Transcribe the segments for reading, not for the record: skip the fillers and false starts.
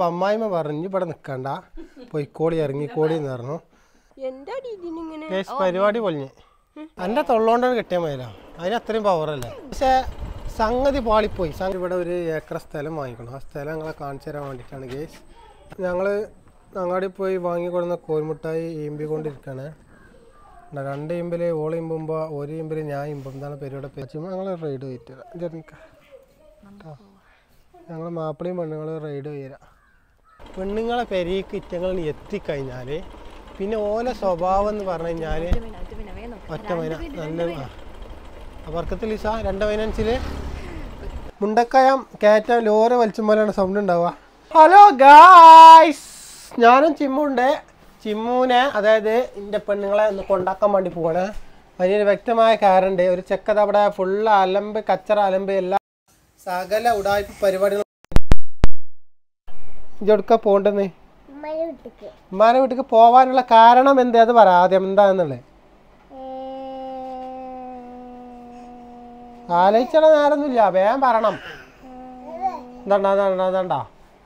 അപ്പം അമ്മായിമ്മ പറഞ്ഞു ഇവിടെ നിൽക്കണ്ട പോയിക്കോളി ഇറങ്ങിക്കോളി എന്ന് പറഞ്ഞു. പരിപാടി പൊളിഞ്ഞ് എൻ്റെ തൊള്ളോണ്ടാണ് കിട്ടിയാൽ മതിയല്ലോ, അതിന് അത്രയും പവറല്ലേ. പക്ഷേ സംഗതി പാളിപ്പോയി. ഇവിടെ ഒരു ഏക്കർ സ്ഥലം വാങ്ങിക്കണം. ആ സ്ഥലം ഞങ്ങളെ കാണിച്ചു തരാൻ വേണ്ടിയിട്ടാണ് ഗേസ്. ഞങ്ങൾ അങ്ങാടി പോയി വാങ്ങിക്കൊടുന്ന കോൽമുട്ടായി ഈമ്പിക്കൊണ്ടിരിക്കുകയാണ്. 2 ഇമ്പിൽ ഓൾ ഇമ്പുമ്പോൾ 1 ഇമ്പിൽ ഞാൻ ഇമ്പും. എന്താണ് പരിപാടി വെച്ചുമ്പോൾ ഞങ്ങൾ റൈഡ് പോയിട്ട് കേട്ടോ. ഞങ്ങൾ മാപ്പിളയും പെണ്ണുങ്ങൾ റൈഡ് പോയിരാം. പെണ്ണുങ്ങളെ പെരയ്ക്ക് ഇറ്റങ്ങൾ എത്തിക്കഴിഞ്ഞാൽ പിന്നെ ഓല സ്വഭാവം എന്ന് പറഞ്ഞു കഴിഞ്ഞാൽ ഒറ്റ മൈന നല്ല വർക്കത്തിൽ ലിസ 2 ഫൈനാൻസിൽ മുണ്ടക്കയം കയറ്റാൻ ലോറി വലിച്ചും പോലെയാണ് സൗണ്ട് ഉണ്ടാവുക. ഹലോ ഗായ്സ്, ഞാനും ചിമ്മുണ്ട്. ചിമ്മുവിനെ അതായത് എൻ്റെ പെണ്ണുങ്ങളെ ഒന്ന് കൊണ്ടാക്കാൻ വേണ്ടി പോവാണ്. അതിനൊരു വ്യക്തമായ കാരണമുണ്ട്. ഒരു ചെക്കത് അവിടെ ഫുള്ള് അലമ്പ് കച്ചറ അലമ്പ് എല്ലാ സകല ഉടായ്പ പരിപാടികളും ഇജെടുക്ക പോണ്ടെന്ന് ഉമ്മാനെ വീട്ടിക്ക് പോവാനുള്ള കാരണം എന്താ അത് പറ ആദ്യം. എന്താന്നുള്ളത് ആലോചിച്ചണ നേരമൊന്നുമില്ല, വേഗം പറയണം. എന്താണ്ടാ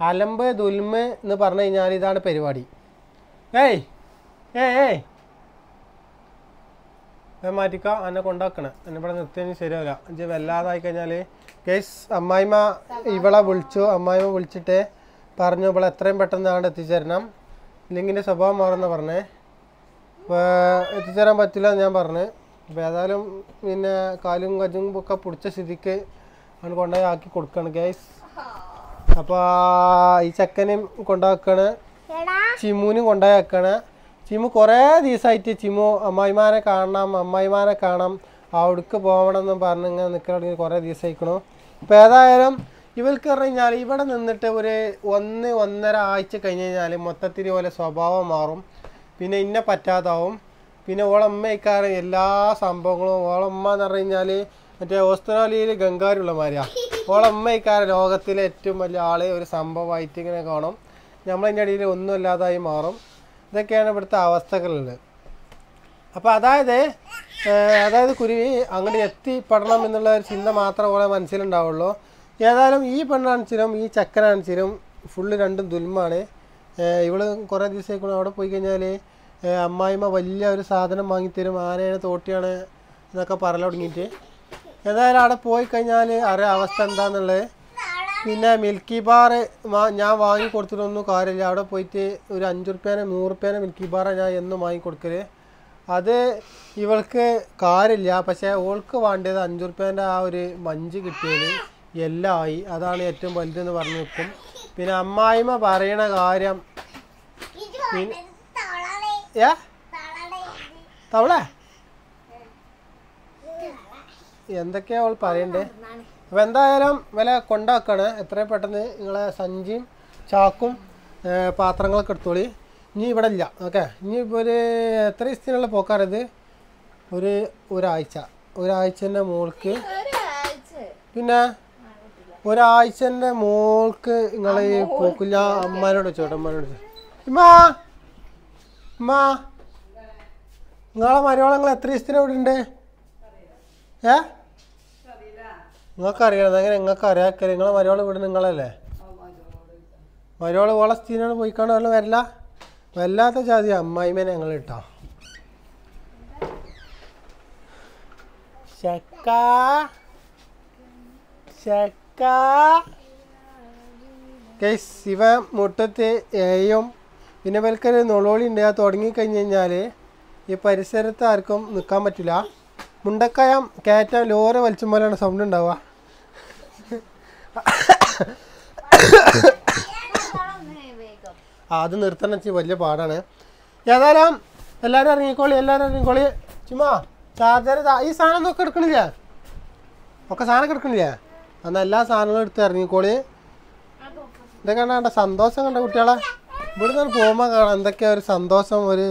അലമ്പ് ദുൽമ് എന്ന് പറഞ്ഞു കഴിഞ്ഞാൽ ഇതാണ് പരിപാടി. ഏയ് മാറ്റിക്കോ, എന്നെ കൊണ്ടാക്കണേ. എന്നെ ഇവിടെ നിർത്തിയതിന് ശരിയാവില്ല. ഇജ്ജ് വല്ലാതായി കഴിഞ്ഞാൽ കേസ് അമ്മായിമ്മ ഇവളെ വിളിച്ചു. അമ്മായിമ്മ വിളിച്ചിട്ട് പറഞ്ഞു ഇവിടെ എത്രയും പെട്ടെന്ന് അവിടെ എത്തിച്ചേരണം, ഇല്ലെങ്കിൽ സ്വഭാവം മാറുന്ന പറഞ്ഞേ. എത്തിച്ചേരാൻ പറ്റില്ല ഞാൻ പറഞ്ഞു. അപ്പോൾ ഏതായാലും പിന്നെ കാലും കജും ഒക്കെ പിടിച്ച സ്ഥിതിക്ക് അവന് കൊണ്ടുപോയി ആക്കി കൊടുക്കുകയാണ് ഗൈസ്. അപ്പോൾ ഈ ചെക്കനും കൊണ്ടാക്കാണ്, ചിമ്മുവിനും കൊണ്ടുപോയി ആക്കാണ്. ചിമ്മു കുറേ ദിവസമായിട്ട് ചിമ്മു അമ്മായിമാരെ കാണാം അവിടേക്ക് പോകണമെന്നും പറഞ്ഞ് ഇങ്ങനെ നിൽക്കണമെങ്കിൽ കുറേ ദിവസമായിക്കണു. അപ്പോൾ ഏതായാലും ഇവർക്ക് പറഞ്ഞു കഴിഞ്ഞാൽ ഇവിടെ നിന്നിട്ട് ഒരു 1-1.5 ആഴ്ച കഴിഞ്ഞ് കഴിഞ്ഞാൽ മൊത്തത്തിൽ പോലെ സ്വഭാവം മാറും. പിന്നെ ഇന്നെ പറ്റാതാവും. പിന്നെ ഓളമ്മയ്ക്കാറ് എല്ലാ സംഭവങ്ങളും ഓളമ്മ എന്ന് പറഞ്ഞു കഴിഞ്ഞാൽ മറ്റേ ഓസ്ട്രേലിയയിൽ ഗംഗാരുള്ള മാതിരിയാണ്. ഓളമ്മയ്ക്കാറ് ലോകത്തിലെ ഏറ്റവും വലിയ ആളെ ഒരു സംഭവമായിട്ട് ഇങ്ങനെ കാണും. നമ്മളതിൻ്റെ ഇടയിൽ ഒന്നുമില്ലാതായി മാറും. ഇതൊക്കെയാണ് ഇവിടുത്തെ അവസ്ഥകളുള്ളത്. അപ്പോൾ അതായത് കുരുവി അങ്ങോട്ട് എത്തിപ്പെടണം എന്നുള്ള ഒരു ചിന്ത മാത്രമേ ഓളെ മനസ്സിലുണ്ടാവുള്ളൂ. ഏതായാലും ഈ പെണ്ണാണിച്ചിലും ഈ ചക്കനാണിച്ചിലും ഫുള്ള് രണ്ടും ദുൽമാണ്. ഇവള് കുറേ ദിവസമായിക്കൊണ്ട് അവിടെ പോയി കഴിഞ്ഞാൽ അമ്മായിമ്മ വലിയ ഒരു സാധനം വാങ്ങിത്തരും, ആനയാണ് തോട്ടിയാണ് എന്നൊക്കെ പറഞ്ഞു തുടങ്ങിയിട്ട്. ഏതായാലും അവിടെ പോയി കഴിഞ്ഞാൽ അറിയാം അവസ്ഥ എന്താണെന്നുള്ളത്. പിന്നെ മിൽക്കി ബാർ ഞാൻ വാങ്ങി കൊടുത്തിട്ടൊന്നും കാര്യമില്ല. അവിടെ പോയിട്ട് ഒരു 5 റുപ്യേനെ 100 റുപ്യേനെ മിൽക്കി ബാറാണ് ഞാൻ എന്നും വാങ്ങിക്കൊടുക്കൽ. അത് ഇവൾക്ക് കാര്യമില്ല. പക്ഷേ ഓൾക്ക് വേണ്ടത് 5 റുപ്യേൻ്റെ ആ ഒരു മഞ്ച് കിട്ടിയത് എല്ലാം ആയി. അതാണ് ഏറ്റവും വലുതെന്ന് പറഞ്ഞു നിൽക്കും. പിന്നെ അമ്മായിമ്മ പറയണ കാര്യം തവള എന്തൊക്കെയാ അവൾ പറയണ്ടേ. അപ്പോൾ എന്തായാലും വില കൊണ്ടാക്കാണ്. എത്രയും പെട്ടെന്ന് നിങ്ങളെ സഞ്ചിയും ചാക്കും പാത്രങ്ങളൊക്കെ എടുത്തോളി. ഇനി ഇവിടെ ഇല്ല. ഓക്കെ, ഇനി ഇപ്പോൾ ഒരു എത്ര ദിവസത്തിനുള്ള പോക്കാറിത്? ഒരാഴ്ചൻ്റെ മോൾക്ക്. പിന്നെ ഒരാഴ്ചൻ്റെ മോൾക്ക് നിങ്ങൾ പോക്കില്ല. അമ്മാനോട് ചോട്ടെ, അമ്മാനോട് ഉമ്മാ നിങ്ങളെ മരുമോളെ നിങ്ങൾ എത്ര ദിവസത്തിന് ഇവിടെ ഉണ്ട്? നിങ്ങൾക്കറിയണം. അങ്ങനെ നിങ്ങൾക്ക് അറിയാക്കല്ലേ? നിങ്ങളെ മരുമോളെ ഇവിടെ നിങ്ങളല്ലേ? മരുമോള് ഓളെ സ്ഥിതിനാണ് പോയിക്കാണ്ട് വല്ല വരില്ല. വല്ലാത്ത ജാതി അമ്മായിമേനെ ഞങ്ങൾ ഇട്ടോ. ശിവ മുട്ടത്ത് ഏയും പിന്നെ ഇവർക്കൊരു നുളോളി ഉണ്ട്. അത് തുടങ്ങിക്കഴിഞ്ഞ് കഴിഞ്ഞാൽ ഈ പരിസരത്ത് ആർക്കും നിൽക്കാൻ പറ്റില്ല. മുണ്ടക്കയം കയറ്റാൻ ലോറി വലിച്ചും പോലെയാണ് സൗണ്ട് ഉണ്ടാവുക. അത് നിർത്തണം വെച്ചാൽ വലിയ പാടാണ്. ഏതായാലും എല്ലാവരും ഇറങ്ങിക്കോളി. ചുമ്മാ ചാർജർ ഈ സാധനം ഒന്നും ഒക്കെ എടുക്കണില്ലേ? സാധനം എടുക്കണില്ലേ? എന്നാൽ എല്ലാ സാധനങ്ങളും എടുത്ത് ഇറങ്ങിക്കോളി. ഇതൊക്കെ കണ്ട സന്തോഷം കണ്ട കുട്ടികളെ ഇവിടെ നിന്ന് പോകുമ്പോൾ കാണാം എന്തൊക്കെയാ ഒരു സന്തോഷം, ഒരു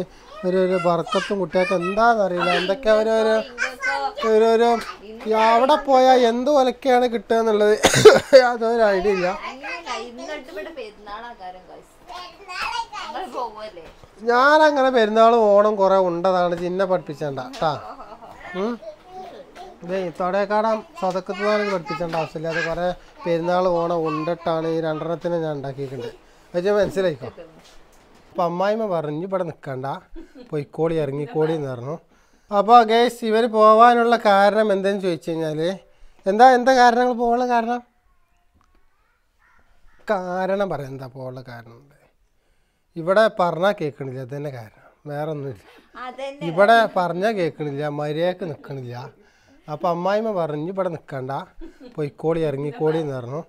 ബർക്കത്തും കുട്ടികൾക്ക് എന്താണെന്നറിയില്ല. എന്തൊക്കെയാ ഒരു അവിടെ പോയാൽ എന്ത് വിലക്കാണ് കിട്ടുക എന്നുള്ളത് യാതൊരു ഐഡിയ ഇല്ല. ഞാനങ്ങനെ പെരുന്നാളും ഓണം കുറേ ഉണ്ടതാണ് ചിന്ന പഠിപ്പിച്ചണ്ട കേട്ടാ. ഇതേ തൊടേക്കാടാം സ്വതക്കത്തുനിന്ന് പഠിപ്പിച്ചേണ്ട ആവശ്യമില്ല. അത് കുറേ പെരുന്നാൾ ഓണം ഉണ്ടിട്ടാണ് ഈ 2 എണ്ണത്തിനെ ഞാൻ ഉണ്ടാക്കിയിട്ടുണ്ട്. അത് മനസ്സിലായിക്കോ. അപ്പം അമ്മായിമ്മ പറഞ്ഞു ഇവിടെ നിൽക്കണ്ട, പൊയ്ക്കോളി ഇറങ്ങിക്കോളി എന്ന് പറഞ്ഞു. അപ്പോൾ ഗൈസ് ഇവർ പോകാനുള്ള കാരണം എന്തെന്ന് ചോദിച്ചു കഴിഞ്ഞാൽ എന്താ കാരണങ്ങൾ പോകാനുള്ള കാരണം പറയാം. എന്താ പോകാനുള്ള കാരണം ഇവിടെ പറഞ്ഞാൽ കേൾക്കണില്ല, അത് തന്നെ കാരണം, വേറെ ഒന്നുമില്ല. ഇവിടെ പറഞ്ഞാൽ കേൾക്കണില്ല, മര്യാദക്ക് നിൽക്കണില്ല. അപ്പോൾ അമ്മായിമ്മ പറഞ്ഞു ഇവിടെ നിൽക്കണ്ട, പൊയ്ക്കോളി ഇറങ്ങിക്കോളി എന്ന് പറഞ്ഞു.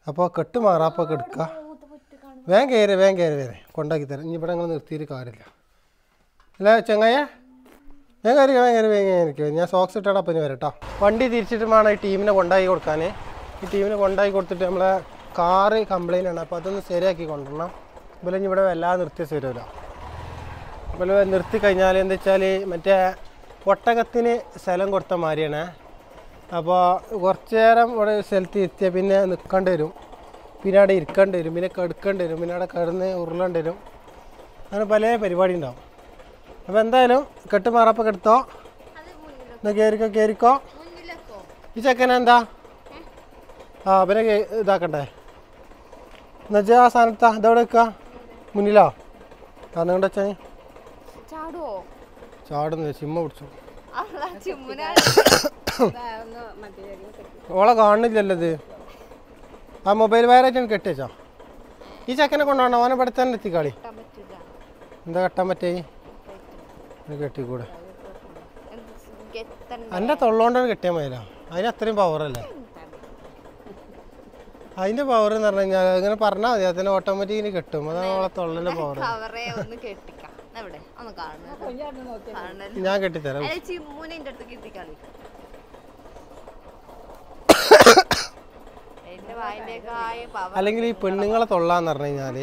അപ്പോൾ കെട്ട് മാറാപ്പോൾ കെടുക്കുക, വേഗം കയറി കൊണ്ടാക്കി തരാം. ഇനി ഇവിടെ നിങ്ങൾ നിർത്തിയിട്ട് കാര്യമില്ല അല്ലേ ചങ്ങായ? വേഗം കയറി. ഞാൻ സോക്സ് ഇട്ടാണ് അപ്പം ഇനി വരട്ടോ. വണ്ടി തിരിച്ചിട്ട് വേണം ഈ ടീമിനെ കൊണ്ടാക്കി കൊടുക്കാൻ. ഈ ടീമിനെ കൊണ്ടാക്കി കൊടുത്തിട്ട് നമ്മളെ കാറ് കംപ്ലൈൻ്റ് ആണ്, അപ്പോൾ അതൊന്ന് ശരിയാക്കി കൊണ്ടുവരണം. അതുപോലെ ഇവിടെ വല്ലാതെ നിർത്തിയ ശരിയല്ല. അതുപോലെ നിർത്തി കഴിഞ്ഞാൽ എന്താ വെച്ചാൽ മറ്റേ ഒട്ടകത്തിന് സ്ഥലം കൊടുത്ത മാതിരിയാണ്. അപ്പോൾ കുറച്ച് നേരം ഇവിടെ സ്ഥലത്ത് എത്തിയാൽ പിന്നെ നിൽക്കേണ്ടി വരും, പിന്നെ അവിടെ ഇരിക്കേണ്ടി വരും, പിന്നെ കെടുക്കേണ്ടി വരും, പിന്നെ അവിടെ കിടന്ന് ഉരുളേണ്ടി വരും. അങ്ങനെ പല പരിപാടി ഉണ്ടാവും. അപ്പോൾ എന്തായാലും കെട്ട് മാറപ്പോൾ കെടുത്തോ, എന്നാൽ കയറിക്കോ. ഈ ചെക്കനെന്താ പിന്നെ ഇതാക്കണ്ടേ എന്നുവെച്ചാൽ ആ സ്ഥാനത്താ ഇതെവിടെ വെക്കുക, മുന്നിലോ? നിങ്ങളുടെ വെച്ചാൽ ചാടുന്നു, ചിമ്മ പിടിച്ചു. ഓളെ കാണുന്നില്ലല്ലോ ഇത്. ആ മൊബൈൽ വയറായിട്ടാണ് കെട്ടിവെച്ചോ. ഈ ചെക്കനെ കൊണ്ടുപോകണം, ഓനെ ഇവിടെ തന്നെ എത്തിക്കാളി. എന്താ കെട്ടാൻ പറ്റേ? കെട്ടിക്കൂടെ, എൻ്റെ തൊള്ളോണ്ടാണ് കെട്ടിയാൽ മതിയല്ലോ. അതിന് അത്രയും പവറല്ലേ? അതിൻ്റെ പവർ എന്ന് പറഞ്ഞു കഴിഞ്ഞാൽ ഇങ്ങനെ പറഞ്ഞാൽ മതി, അതിന് ഓട്ടോമാറ്റിക്കലി കെട്ടും. അതാണ് ഓളെ തൊള്ളൻ്റെ പവർ. ഞാൻ കെട്ടിത്തരാം. അല്ലെങ്കിൽ ഈ പെണ്ണുങ്ങളെ തൊള്ളാന്ന് പറഞ്ഞു കഴിഞ്ഞാൽ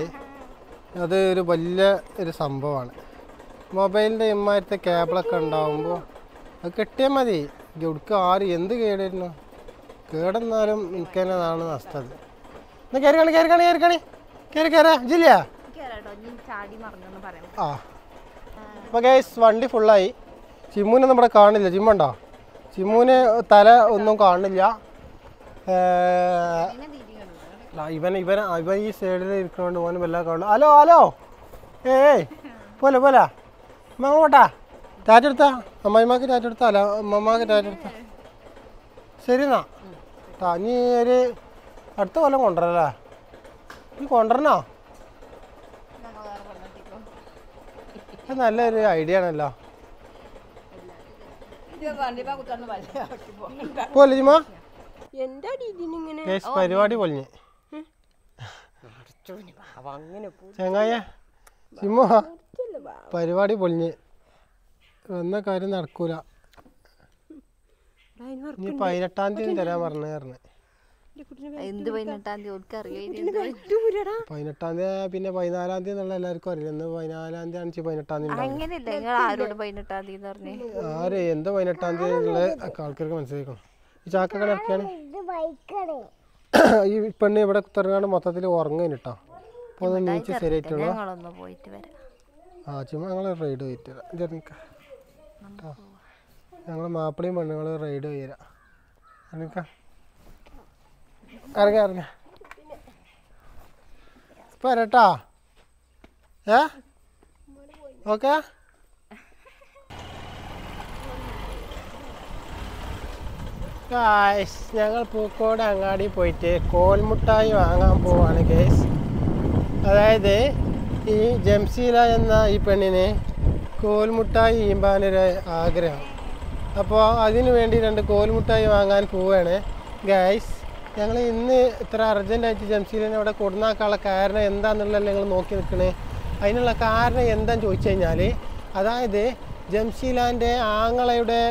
അത് ഒരു വലിയ ഒരു സംഭവമാണ്. മൊബൈലിൻ്റെ ഇമ്മാരത്തെ കേബിളൊക്കെ ഉണ്ടാകുമ്പോൾ അത് കെട്ടിയാൽ മതി. ഇവിടുക്ക് ആര് എന്ത് കേടായിരുന്നു, കേടെന്നാലും എനിക്ക് തന്നെ നാളെ നഷ്ടത്. എന്നാ കയറി ജില്ല. ആ അപ്പോൾ ഗൈസ് വണ്ടി ഫുള്ളായി. ചിമ്മൂനെ നമ്മുടെ കാണില്ല. ചിമ്മുണ്ടോ? ചിമ്മൂന് തല ഒന്നും കാണില്ല. ഇവൻ ഈ സൈഡിൽ ഇരിക്കണോണ്ട് ഓന് വല്ല കാണും. ഹലോ പോലെ അമ്മ പോട്ടാ. ടാറ്റ എടുത്താ അമ്മായിമാക്ക് ടാറ്റ എടുത്താ, അല്ല അമ്മമാക്ക് ടാറ്റ എടുത്താ. ശരി എന്നാ നീ ഒരു അടുത്ത കൊല്ലം കൊണ്ടുവരല്ലേ? നീ കൊണ്ടുവരണോ? അത് നല്ലൊരു ഐഡിയ ആണല്ലോ. പോലെ ജിമ പരിപാടി പൊളിഞ്ഞ് ചങ്ങായ ജിമ പരിപാടി പൊളിഞ്ഞ് വന്ന കാര്യം നടക്കൂല. ഇനി 18-ാം തീയതി തരാൻ പറഞ്ഞു. 18-ാം തീയതി പിന്നെ 14-ാം തീയതി എന്നുള്ള എല്ലാവർക്കും അറിയില്ല. ഇന്ന് 14-ാം തീയതി ആണ് 18-ാം തീയതി. ആര് എന്താ 18-ാം തീയതി ഉള്ള ആൾക്കാർക്ക് മനസ്സിലാക്കണം. ഈ ചാക്കൊക്കെ ഇറക്കിയാണ് ഈ പെണ്ണ് ഇവിടെ കുത്തിറങ്ങാണ്ട് മൊത്തത്തിൽ ഉറങ്ങാൻ കേട്ടോ. അപ്പോൾ ഒന്ന് നീച്ച് ശരിയായിട്ടുള്ളൂ. ചുമ്മാ ഞങ്ങൾ റൈഡ് പോയിട്ട് വരാം. ഞങ്ങൾ മാപ്പിളയും പെണ്ണുങ്ങൾ റൈഡ് പോയി തരാം. ഇറങ്ങ ഇപ്പം വരട്ടാ. ഓക്കെ ഗായ്സ്, ഞങ്ങൾ പൂക്കോട് അങ്ങാടി പോയിട്ട് കോൽമുട്ടായി വാങ്ങാൻ പോവാണ് ഗൈസ്. അതായത് ഈ ജംസീല എന്ന ഈ പെണ്ണിന് കോൽമുട്ടായി ഈമ്പാനൊരു ആഗ്രഹം. അപ്പോൾ അതിനു വേണ്ടി 2 കോൽമുട്ടായി വാങ്ങാൻ പോവുകയാണ് ഗൈസ്. ഞങ്ങൾ ഇന്ന് ഇത്ര അർജൻറ്റായിട്ട് ജംസീലിനെ ഇവിടെ കൊടുന്നാക്കാനുള്ള കാരണം എന്താണെന്നുള്ളത് ഞങ്ങൾ നോക്കി നിൽക്കണേ. അതിനുള്ള കാരണം എന്താണെന്ന് ചോദിച്ചു കഴിഞ്ഞാൽ, അതായത് ജംസീലാൻ്റെ ആങ്ങളയുടെ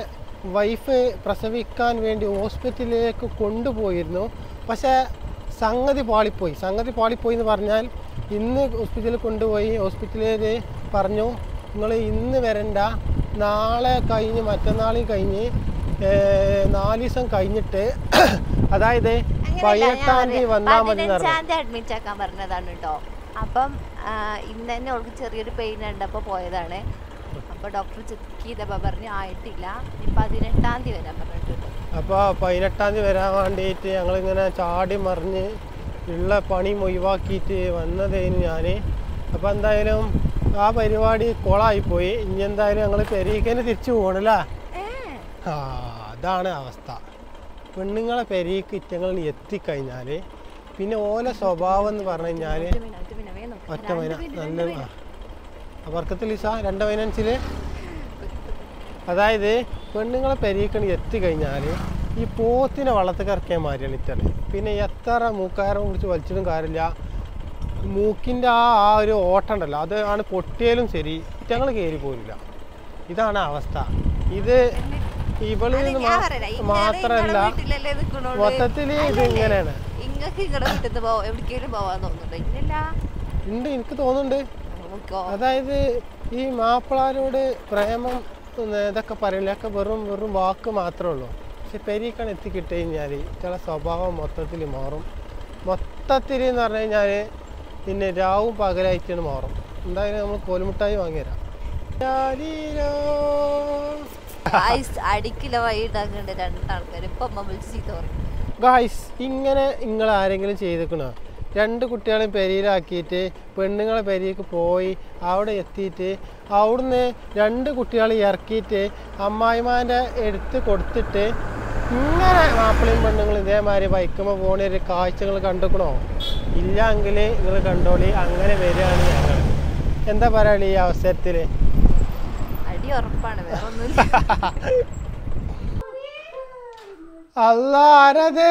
വൈഫ് പ്രസവിക്കാൻ വേണ്ടി ഹോസ്പിറ്റലിലേക്ക് കൊണ്ടുപോയിരുന്നു. പക്ഷേ സംഗതി പാളിപ്പോയി എന്ന് പറഞ്ഞാൽ ഇന്ന് ഹോസ്പിറ്റലിൽ കൊണ്ടുപോയി. ഹോസ്പിറ്റലിൽ പറഞ്ഞു നിങ്ങൾ ഇന്ന് വരണ്ട, നാളെ കഴിഞ്ഞ് മറ്റന്നാളും കഴിഞ്ഞ് 4 ദിവസം കഴിഞ്ഞിട്ട്, അതായത് 18-ാം തീയതി വന്നാൽ മതി. 15-ാം തീയതി അഡ്മിറ്റ് ആക്കാൻ പറഞ്ഞതാണ് കേട്ടോ. അപ്പം ഇന്ന് തന്നെ അവൾക്ക് ചെറിയൊരു പെയിൻ ഉണ്ടപ്പോൾ പോയതാണ്. അപ്പോൾ ഡോക്ടർ ചെക്ക് ചെയ്തപ്പോൾ പറഞ്ഞ് ആയിട്ടില്ല, 18-ാം തീയതി വരാൻ പറഞ്ഞിട്ടുണ്ട്. അപ്പോൾ 18-ാം തീയതി വരാൻ വേണ്ടിയിട്ട് ഞങ്ങളിങ്ങനെ ചാടി മറിഞ്ഞ് ഉള്ള പണിയും ഒഴിവാക്കിയിട്ട് വന്നതേനു ഞാൻ. അപ്പോൾ എന്തായാലും ആ പരിപാടി കോളായിപ്പോയി. ഇനി എന്തായാലും ഞങ്ങൾ പെരീക്കന് തിരിച്ചു പോകണല്ലേ. ആ അതാണ് അവസ്ഥ. പെണ്ണുങ്ങളെ പെരീക്ക് ഇറ്റങ്ങൾ എത്തിക്കഴിഞ്ഞാൽ പിന്നെ ഓല സ്വഭാവം എന്ന് പറഞ്ഞു കഴിഞ്ഞാൽ ഒറ്റ മൈന നല്ല വർക്കത്തിൽ ലിസ 2 ഫൈനാൻസിൽ അതായത് പെണ്ണുങ്ങളെ പെരീക്കണി എത്തിക്കഴിഞ്ഞാൽ ഈ പോത്തിനെ വള്ളത്തിൽ കറക്കിയാൽ മാറിയാണ് ഇറ്റാണ്. പിന്നെ എത്ര മൂക്കാരം കുറിച്ച് വലിച്ചിട്ടും കാര്യമില്ല. മൂക്കിൻ്റെ ആ ഒരു ഓട്ടം ഉണ്ടല്ലോ, അത് ആണ് പൊട്ടിയാലും ശരി ഇറ്റങ്ങൾ കയറി പോരില്ല. ഇതാണ് അവസ്ഥ. ഇത് ഇവളിൽ നിന്ന് മാത്രമല്ല മൊത്തത്തിൽ ഇത് ഇങ്ങനെയാണ്. ഉണ്ട്, എനിക്ക് തോന്നുന്നുണ്ട്. അതായത് ഈ മാപ്പിളാരോട് പ്രേമം ഇതൊക്കെ പറയില്ലൊക്കെ വെറും വാക്ക് മാത്രമേ ഉള്ളൂ. പക്ഷെ പെരീക്കാണ് എത്തിക്കിട്ട് കഴിഞ്ഞാൽ ചില സ്വഭാവം മൊത്തത്തിൽ മാറും. മൊത്തത്തിൽ എന്ന് പറഞ്ഞു കഴിഞ്ഞാൽ പിന്നെ രാവും പകലായിട്ടാണ് മാറും. എന്തായാലും നമ്മൾ കോലുമുട്ടായി വാങ്ങിത്തരാം. ഗായ്സ്, ഇങ്ങനെ നിങ്ങൾ ആരെങ്കിലും ചെയ്തേക്കണോ? 2 കുട്ടികളെയും പെരിയിലാക്കിയിട്ട് പെണ്ണുങ്ങളെ പെരിയിലേക്ക് പോയി അവിടെ എത്തിയിട്ട് അവിടുന്ന് 2 കുട്ടികളെ ഇറക്കിയിട്ട് അമ്മായിമാൻ്റെ എടുത്ത് കൊടുത്തിട്ട് ഇങ്ങനെ മാപ്പിളയും പെണ്ണുങ്ങളും ഇതേമാതിരി ബൈക്കുമ്പോൾ പോണ ഒരു കാഴ്ചകൾ കണ്ടുക്കണോ? ഇല്ലെങ്കിൽ നിങ്ങൾ കണ്ടോളി. അങ്ങനെ വരികയാണ് ഞങ്ങൾ. എന്താ പറയുക ഈ അവസരത്തിൽ? അല്ല ആരത്?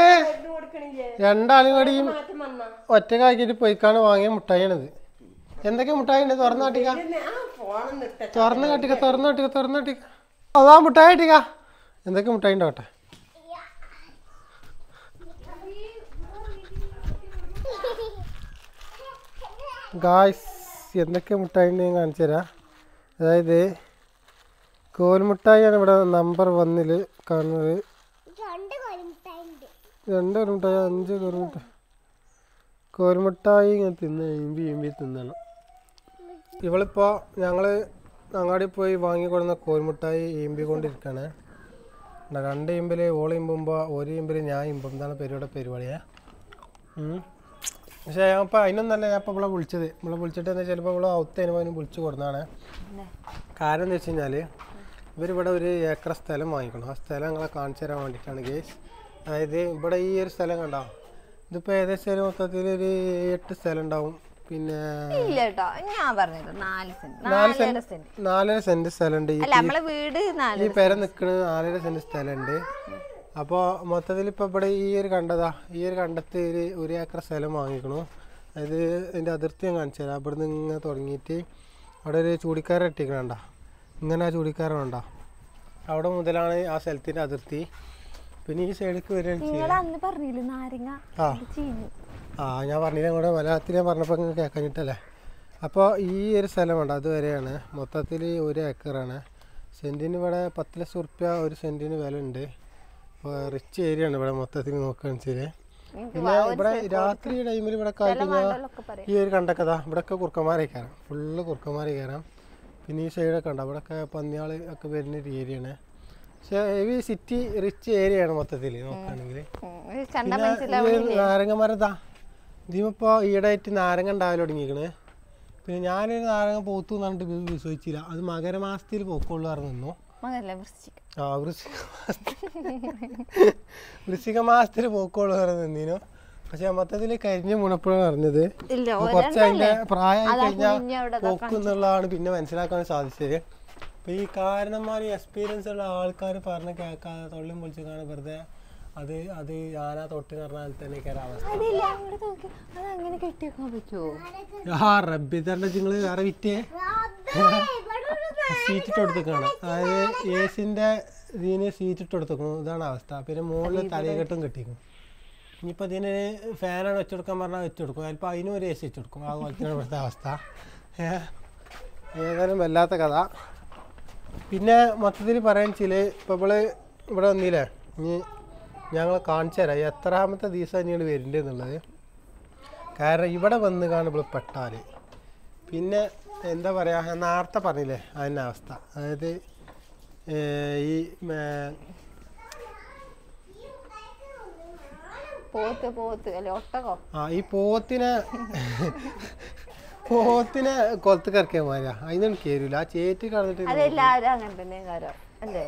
2 കൂടിയും ഒറ്റക്കാക്കിയിട്ട് പോയിക്കാണ് വാങ്ങിയ മുട്ടായിയാണിത്. എന്തൊക്കെ മുട്ടായി ഉണ്ട്? തുറന്നു കാട്ടിക്ക. അതാ മുട്ടായി കാട്ടിക്ക. എന്തൊക്കെ മുട്ടായി ഉണ്ടാവട്ടെ. ഗായ്സ്, എന്തൊക്കെ മുട്ടായി ഉണ്ട് ഞാൻ കാണിച്ചു തരാം. അതായത് കോൽമുട്ടായിയാണ് ഇവിടെ നമ്പർ 1 കാണുന്നത്. 2 കോൽമുട്ടായി, 5 കോൽമുട്ടായി. കോൽമുട്ടായി ഇങ്ങനെ ഇമ്പി തിന്നണം. ഇവളിപ്പോൾ ഞങ്ങൾ അങ്ങാടി പോയി വാങ്ങിക്കൊടുന്ന കോൽമുട്ടായി ഈമ്പി കൊണ്ടിരിക്കുകയാണ്. 2 ഇമ്പിൽ ഓൾ ഇമ്പുമ്പോൾ 1 ഇമ്പിൽ ഞാൻ ഇമ്പും. ഇതാണ് പരിപാടിയാണ്. പക്ഷേ ഞാൻ ഇപ്പോൾ അതിനൊന്നല്ല ഞാൻ ഇപ്പോൾ ഇവിടെ വിളിച്ചിട്ട് എന്താ ചിലപ്പോൾ ഇവിടെ ഔത്തേനും അതിന് വിളിച്ചു കൊടുക്കുന്നതാണ്. കാരണം എന്താ വെച്ച് കഴിഞ്ഞാൽ ഇവരിവിടെ 1 ഏക്കർ സ്ഥലം വാങ്ങിക്കണം. ആ സ്ഥലം ഞങ്ങളെ കാണിച്ചു തരാൻ വേണ്ടിയിട്ടാണ് ഗേസ്. അതായത് ഇവിടെ ഈ ഒരു സ്ഥലം കണ്ടോ? ഇതിപ്പോൾ ഏകദേശം മൊത്തത്തിൽ ഒരു 8 സ്ഥലം ഉണ്ടാവും. പിന്നെ 4.5 സെന്റ് സ്ഥലമുണ്ട്. ഈ പെര നിൽക്കുന്നത് 4.5 സെന്റ് സ്ഥലമുണ്ട്. അപ്പോൾ മൊത്തത്തിൽ ഇപ്പോൾ ഇവിടെ ഈ ഒരു കണ്ടത്ത് 1 ഏക്കർ സ്ഥലം വാങ്ങിക്കണു. അതായത് ഇതിൻ്റെ അതിർത്തി ഞാൻ കാണിച്ചു തരാം. ഇവിടെ നിന്ന് ഇങ്ങനെ തുടങ്ങിയിട്ട് അവിടെ ഒരു ചൂടിക്കാരൻ ഇട്ടിക്കണണ്ട. ഇങ്ങനെ ആ ചൂടിക്കാരൻ ഉണ്ടോ? അവിടെ മുതലാണ് ആ സ്ഥലത്തിൻ്റെ അതിർത്തി. പിന്നെ ഈ സൈഡിലേക്ക് വരികയാണ്. ഞാൻ പറഞ്ഞില്ല കൂടെ മലയാളത്തിൽ ഞാൻ പറഞ്ഞപ്പോൾ ഇങ്ങനെ കേൾക്കാനിട്ടല്ലേ. അപ്പോൾ ഈ ഒരു സ്ഥലം വേണ്ട അതുവരെയാണ്. മൊത്തത്തിൽ 1 ഏക്കറാണ്. സെൻറ്റിന് ഇവിടെ 10 ലക്ഷം ഉറുപ്പ്യ 1 സെൻറ്റിന് വില ഉണ്ട്. അപ്പോൾ റിച്ച് ഏരിയ ആണ് ഇവിടെ മൊത്തത്തിൽ നോക്കുകയാണെന്ന് വെച്ചാൽ. പിന്നെ ഇവിടെ രാത്രി ടൈമിൽ ഇവിടെ കഴിഞ്ഞാൽ ഈ ഒരു കണ്ടക്കഥ ഇവിടെയൊക്കെ കുറുക്കന്മാരെ കയറാം. ഫുള്ള് കുറുക്കന്മാരെ കയറാം. പിന്നെ ഈ സൈഡൊക്കെ ഉണ്ട്. അവിടെയൊക്കെ പന്നിയാൾ ഒക്കെ വരുന്നൊരു ഏരിയയാണ്. പക്ഷേ ഈ സിറ്റി റിച്ച് ഏരിയ ആണ് മൊത്തത്തിൽ നോക്കുകയാണെങ്കിൽ. പിന്നെ നാരങ്ങമരതാ ഇതിപ്പോൾ ഈടായിട്ട് നാരങ്ങ ഉണ്ടാവൽ തുടങ്ങിയിരിക്കണേ. പിന്നെ ഞാനൊരു നാരങ്ങ പോത്തു എന്നിട്ട് വിശ്വസിച്ചില്ല. അത് മകരമാസത്തിൽ പോക്കുള്ളൂ നിന്നു. വൃശ്ചിക മാസത്തിൽ പോക്കുള്ളൂ നിന്നീനു. പക്ഷെ മൊത്തത്തിൽ കരിഞ്ഞ മുണപ്പോഴാണ് അറിഞ്ഞത്. കുറച്ച് അതിൻ്റെ പ്രായമായി കഴിഞ്ഞാൽ പോക്കുന്നുള്ളതാണ് പിന്നെ മനസ്സിലാക്കാൻ സാധിച്ചത്. അപ്പോൾ ഈ കാരണന്മാർ എക്സ്പീരിയൻസ് ഉള്ള ആൾക്കാർ പറഞ്ഞ് കേൾക്കാതെ തൊള്ളിയും പൊളിച്ച് കാണാൻ വെറുതെ അത് ഞാനാ തൊട്ട് പറഞ്ഞാൽ തന്നെ റബ്ബിത്തറിന്റെ നിങ്ങൾ വേറെ വിറ്റേ സീറ്റിട്ട് കൊടുത്തേക്കാണ്. അതായത് ഏസിന്റെ ഇതിന് സീറ്റിട്ട് കൊടുത്തേക്കുന്നു. ഇതാണ് അവസ്ഥ. പിന്നെ മുകളിൽ തലകെട്ടും കെട്ടിക്കും. ഇനിയിപ്പോൾ ഇതിന് ഫാനാണ് വെച്ച് കൊടുക്കാൻ പറഞ്ഞാൽ വെച്ച് കൊടുക്കും. ചിലപ്പോൾ അതിനും ഒരു AC വെച്ച് കൊടുക്കും. അതുപോലത്തെയാണ് ഇവിടുത്തെ അവസ്ഥ. ഏതായാലും വല്ലാത്ത കഥ. പിന്നെ മൊത്തത്തിൽ പറയാൻ വെച്ചാൽ ഇപ്പോൾ ഇവിടെ വന്നില്ലേ, ഇനി ഞങ്ങൾ കാണിച്ചു തരാം എത്രാമത്തെ ദിവസം തന്നെയാണ് വരേണ്ടത് എന്നുള്ളത്. കാരണം ഇവിടെ വന്ന് കാണുമ്പോൾ പെട്ടാൽ പിന്നെ എന്താ പറയുക, ഞാൻ നേരത്തെ പറഞ്ഞില്ലേ അതിൻ്റെ അവസ്ഥ. അതായത് ഈ പോത്ത് അല്ലെ ഒട്ടകോ? ആ ഈ പോത്തിനെ കൊലത്ത് കറക്കിയാൽ മാറിയാ അതിനൊന്നും കേരൂല. ആ ചേറ്റി കടന്നിട്ട് അതെല്ലാരും അങ്ങനെ തന്നെ കാരം അല്ലേ?